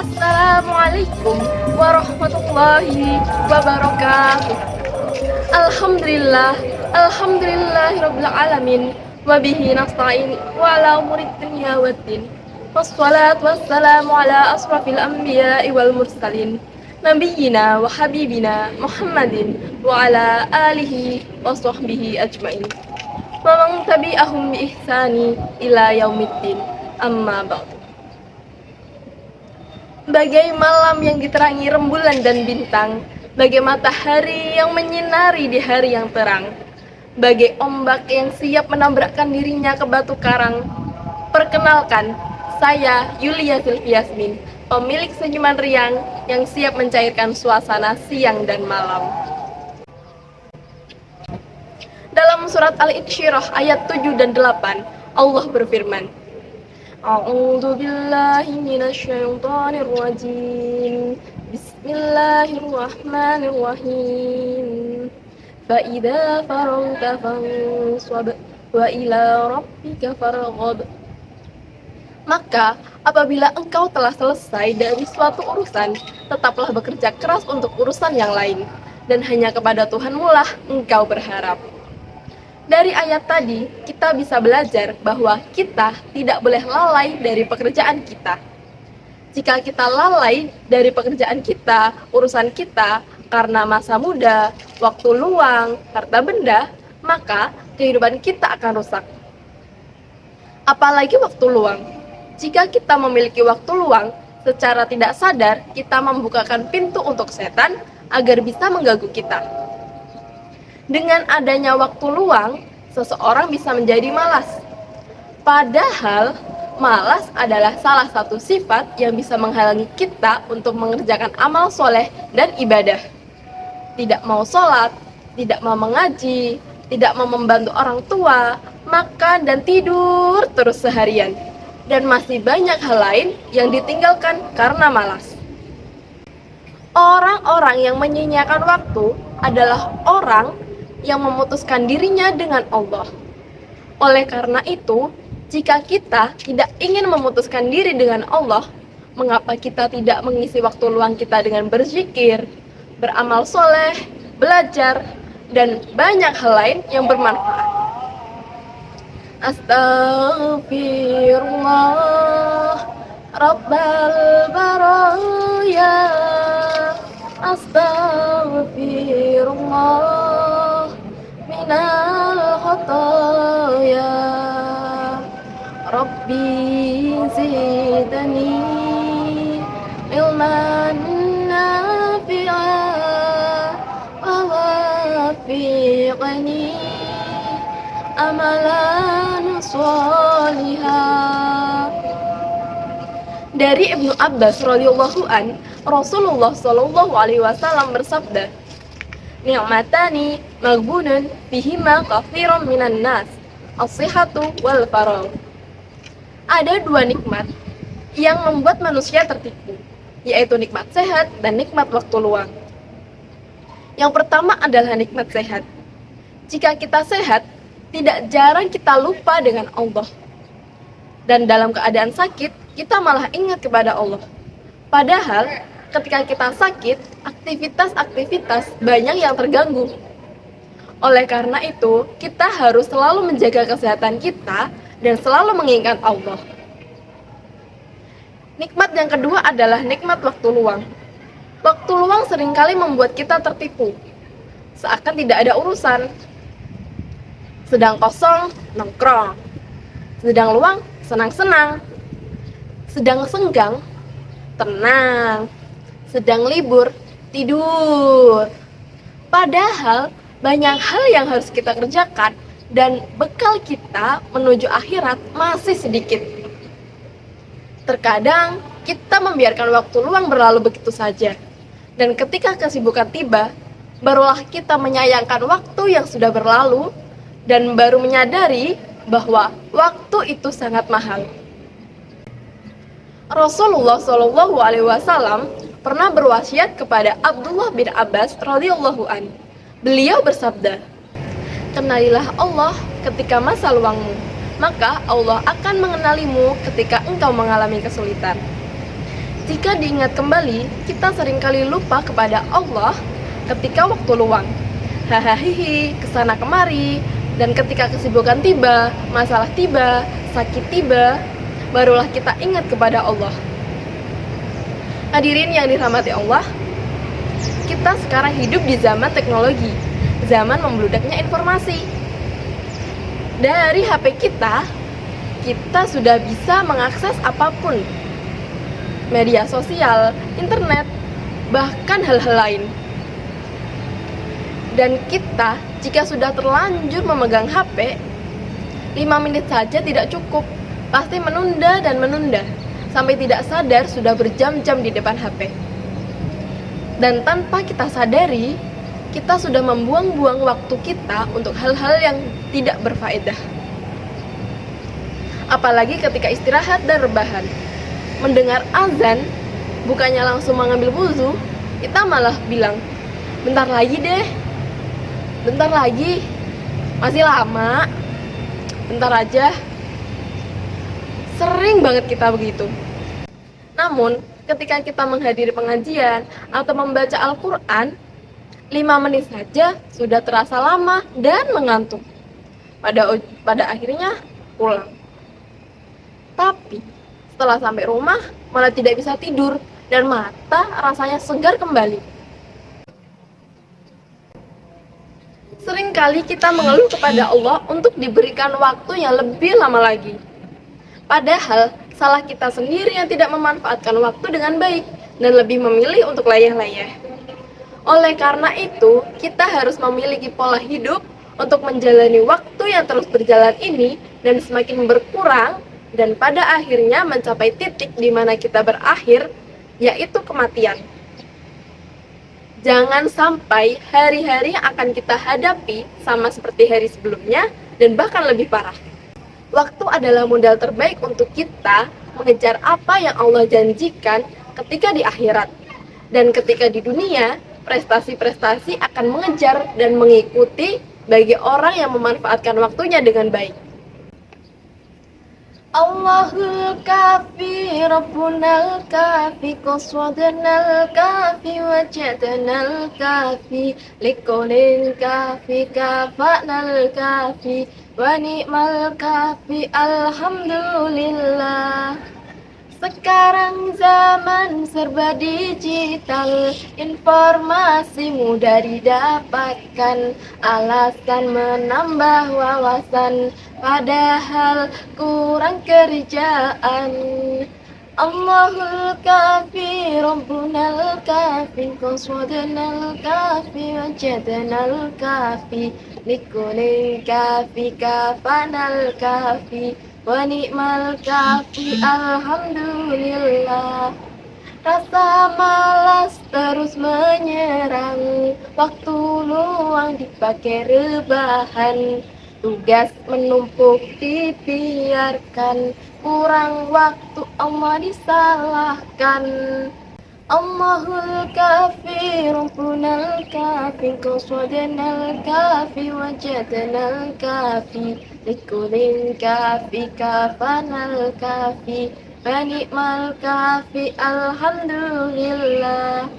Assalamualaikum warahmatullahi wabarakatuh. Alhamdulillah, alhamdulillahirabbil alamin, wa bihi nasta'in wa ala umuri dunya waddin. Wassalatu wassalamu ala asrafil anbiya'i wal mursalin, nabiyyina wa habibina Muhammadin wa ala alihi wa sahbihi ajmain. Wa man tabi'ahum bi ihsani ila yaumiddin. Amma ba'du. Bagai malam yang diterangi rembulan dan bintang, bagai matahari yang menyinari di hari yang terang, bagai ombak yang siap menabrakkan dirinya ke batu karang. Perkenalkan, saya Yulia Silviasmin, pemilik senyuman riang yang siap mencairkan suasana siang dan malam. Dalam surat Al-Insyirah ayat 7 dan 8, Allah berfirman, A'udzu billahi minasyaitonir rajim. Bismillahirrahmanirrahim. Fa idza faragta fansab wa ila rabbika farghab. Maka apabila engkau telah selesai dari suatu urusan, tetaplah bekerja keras untuk urusan yang lain, dan hanya kepada Tuhanmu lah engkau berharap. Dari ayat tadi, kita bisa belajar bahwa kita tidak boleh lalai dari pekerjaan kita. Jika kita lalai dari pekerjaan kita, urusan kita, karena masa muda, waktu luang, harta benda, maka kehidupan kita akan rusak. Apalagi waktu luang. Jika kita memiliki waktu luang, secara tidak sadar kita membukakan pintu untuk setan agar bisa mengganggu kita. Dengan adanya waktu luang, seseorang bisa menjadi malas. Padahal, malas adalah salah satu sifat yang bisa menghalangi kita untuk mengerjakan amal soleh dan ibadah. Tidak mau sholat, tidak mau mengaji, tidak mau membantu orang tua, makan dan tidur terus seharian. Dan masih banyak hal lain yang ditinggalkan karena malas. Orang-orang yang menyia-nyiakan waktu adalah orang yang memutuskan dirinya dengan Allah. Oleh karena itu, jika kita tidak ingin memutuskan diri dengan Allah, mengapa kita tidak mengisi waktu luang kita dengan berzikir, beramal soleh, belajar, dan banyak hal lain yang bermanfaat? Astaghfirullah Rabbal baraya, Astaghfirullah minal khataya, Rabbi zidni ilman nafi'a wa wafiqni amalan sholihah. Dari Ibnu Abbas radhiyallahu an, Rasulullah shallallahu alaihi wasallam bersabda, "Ni'matani maghbunun fihima katsiran minan nas, as-sihhatu wal faragh." Ada dua nikmat yang membuat manusia tertipu, yaitu nikmat sehat dan nikmat waktu luang. Yang pertama adalah nikmat sehat. Jika kita sehat, tidak jarang kita lupa dengan Allah. Dan dalam keadaan sakit, kita malah ingat kepada Allah. Padahal, ketika kita sakit, aktivitas-aktivitas banyak yang terganggu. Oleh karena itu, kita harus selalu menjaga kesehatan kita dan selalu mengingat Allah. Nikmat yang kedua adalah nikmat waktu luang. Waktu luang seringkali membuat kita tertipu, seakan tidak ada urusan. Sedang kosong, nongkrong. Sedang luang, senang-senang. Sedang senggang, tenang. Sedang libur, tidur. Padahal banyak hal yang harus kita kerjakan dan bekal kita menuju akhirat masih sedikit. Terkadang kita membiarkan waktu luang berlalu begitu saja. Dan ketika kesibukan tiba, barulah kita menyayangkan waktu yang sudah berlalu dan baru menyadari bahwa waktu itu sangat mahal. Rasulullah Shallallahu Alaihi Wasallam pernah berwasiat kepada Abdullah bin Abbas radhiyallahu an. Beliau bersabda, "Kenalilah Allah ketika masa luangmu, maka Allah akan mengenalimu ketika engkau mengalami kesulitan." Jika diingat kembali, kita seringkali lupa kepada Allah ketika waktu luang. Hahaha, kesana kemari, dan ketika kesibukan tiba, masalah tiba, sakit tiba, barulah kita ingat kepada Allah. Hadirin yang dirahmati Allah, kita sekarang hidup di zaman teknologi, zaman membludaknya informasi. Dari HP kita sudah bisa mengakses apapun, media sosial, internet, bahkan hal-hal lain. Dan kita, jika sudah terlanjur memegang HP, 5 menit saja tidak cukup, pasti menunda dan menunda, sampai tidak sadar sudah berjam-jam di depan HP. Dan tanpa kita sadari, kita sudah membuang-buang waktu kita untuk hal-hal yang tidak berfaedah. Apalagi ketika istirahat dan rebahan. Mendengar azan, bukannya langsung mengambil wuzu, kita malah bilang, bentar lagi deh, bentar lagi, masih lama, bentar aja. Sering banget kita begitu. Namun, ketika kita menghadiri pengajian atau membaca Al-Quran, 5 menit saja sudah terasa lama dan mengantuk. Pada akhirnya pulang. Tapi, setelah sampai rumah, malah tidak bisa tidur dan mata rasanya segar kembali. Seringkali kita mengeluh kepada Allah untuk diberikan waktu yang lebih lama lagi. Padahal, salah kita sendiri yang tidak memanfaatkan waktu dengan baik dan lebih memilih untuk layah-layah. Oleh karena itu, kita harus memiliki pola hidup untuk menjalani waktu yang terus berjalan ini dan semakin berkurang dan pada akhirnya mencapai titik di mana kita berakhir, yaitu kematian. Jangan sampai hari-hari yang akan kita hadapi sama seperti hari sebelumnya dan bahkan lebih parah. Waktu adalah modal terbaik untuk kita mengejar apa yang Allah janjikan ketika di akhirat. Dan ketika di dunia, prestasi-prestasi akan mengejar dan mengikuti bagi orang yang memanfaatkan waktunya dengan baik. Allahul kafi, Rabbunal kafi, qaswadanal kafi, wajadanal kafi, likulin kafi, kafanal kafi, wa ni'mal kafi, alhamdulillah. Sekarang zaman serba digital, informasi mudah didapatkan, alasan menambah wawasan, padahal kurang kerjaan. Allahul kafi, Rabbunal kafi, qaswadanal kafi, wajadanal kafi, likulin kafi, kafanal kafi, wa ni'mal kafi, alhamdulillah. Rasa malas terus menyerang, waktu luang dipakai rebahan, tugas menumpuk dibiarkan, kurang waktu Allah disalahkan. Allahul kafi, Rabbunal kafi, qaswadanal kafi, wajadanal kafi, likulin kafi, kafanal kafi, wa ni'mal kafi, alhamdulillah.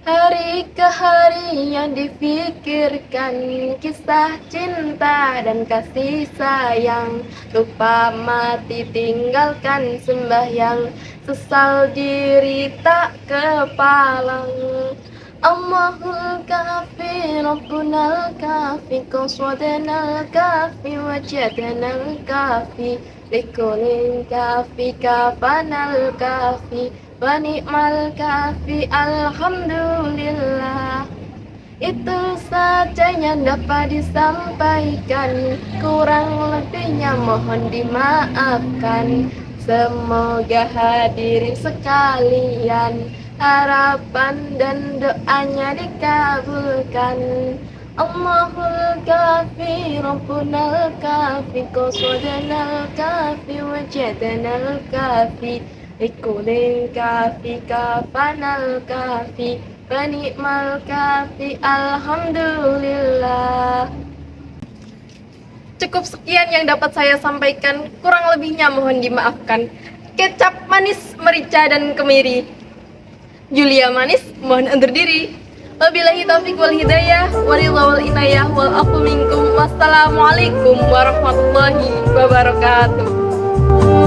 Hari ke hari yang difikirkan, kisah cinta dan kasih sayang, lupa mati tinggalkan sembahyang, sesal diri tak kepalang. Allahul kafi, Rabbunal kafi, qaswadanal kafi, wajadanal kafi, likulin kafi, kafanal kafi, wa ni'mal kafi, alhamdulillah. Itu saja yang dapat disampaikan, kurang lebihnya mohon dimaafkan. Semoga hadirin sekalian, harapan dan doanya dikabulkan. Allahul kafi, Rabbunal kafi, qaswadanal kafi, wajadanal kafi, likulin kafi, kafanal kafi, wa ni'mal kafi, alhamdulillah. Cukup sekian yang dapat saya sampaikan, kurang lebihnya mohon dimaafkan. kecap manis, merica, dan kemiri. Julia manis, mohon undur diri. Wabillahi taufiq wal hidayah, walillah wal inayah, wal afu minkum. Wassalamualaikum warahmatullahi wabarakatuh.